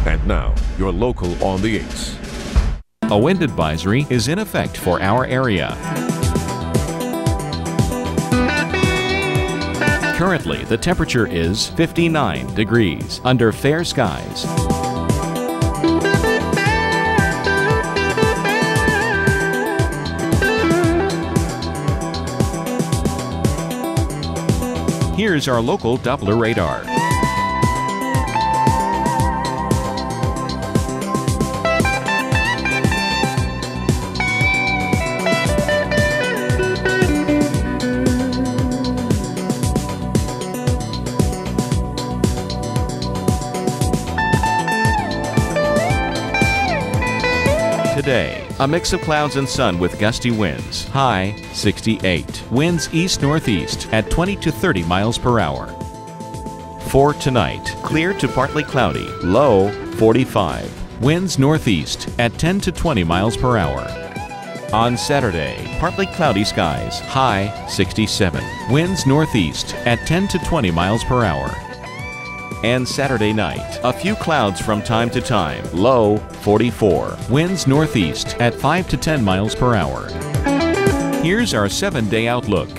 And now, your local on the 8s. A wind advisory is in effect for our area. Currently, the temperature is 59 degrees under fair skies. Here's our local Doppler radar. Today, a mix of clouds and sun with gusty winds. High 68. Winds east-northeast at 20 to 30 miles per hour. For tonight, clear to partly cloudy. Low 45. Winds northeast at 10 to 20 miles per hour. On Saturday, partly cloudy skies. High 67. Winds northeast at 10 to 20 miles per hour. And Saturday night, a few clouds from time to time. Low 44. Winds northeast at 5 to 10 miles per hour. Here's our 7-day outlook.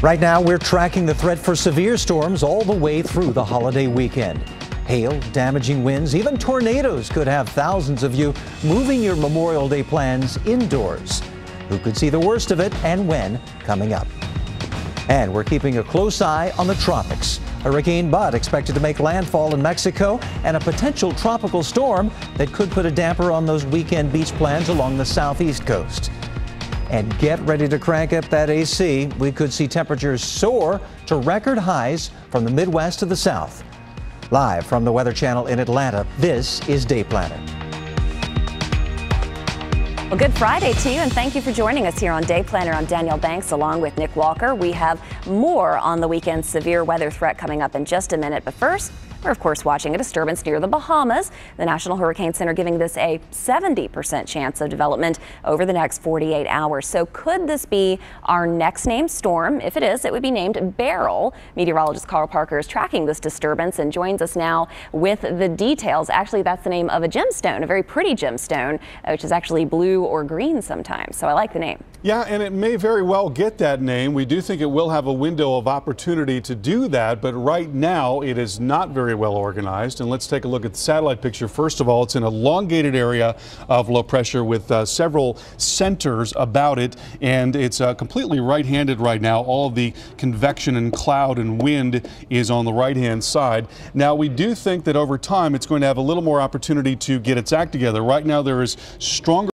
Right now, we're tracking the threat for severe storms all the way through the holiday weekend. Hail, damaging winds, even tornadoes could have thousands of you moving your Memorial Day plans indoors. Who could see the worst of it and when coming up? And we're keeping a close eye on the tropics. Hurricane Bud expected to make landfall in Mexico, and a potential tropical storm that could put a damper on those weekend beach plans along the southeast coast. And get ready to crank up that AC. We could see temperatures soar to record highs from the Midwest to the South. Live from the Weather Channel in Atlanta, this is Day Planner. Well, good Friday to you, and thank you for joining us here on Day Planner. I'm Danielle Banks along with Nick Walker. We have more on the weekend's severe weather threat coming up in just a minute, but first, we're of course watching a disturbance near the Bahamas. The National Hurricane Center giving this a 70% chance of development over the next 48 hours. So could this be our next named storm? If it is, it would be named Beryl. Meteorologist Carl Parker is tracking this disturbance and joins us now with the details. Actually, that's the name of a gemstone, a very pretty gemstone, which is actually blue or green sometimes. So I like the name. Yeah, and it may very well get that name. We do think it will have a window of opportunity to do that, but right now it is not very well organized. And let's take a look at the satellite picture. First of all, it's an elongated area of low pressure with several centers about it, and it's completely right-handed right now. All of the convection and cloud and wind is on the right-hand side. Now, we do think that over time it's going to have a little more opportunity to get its act together. Right now there is stronger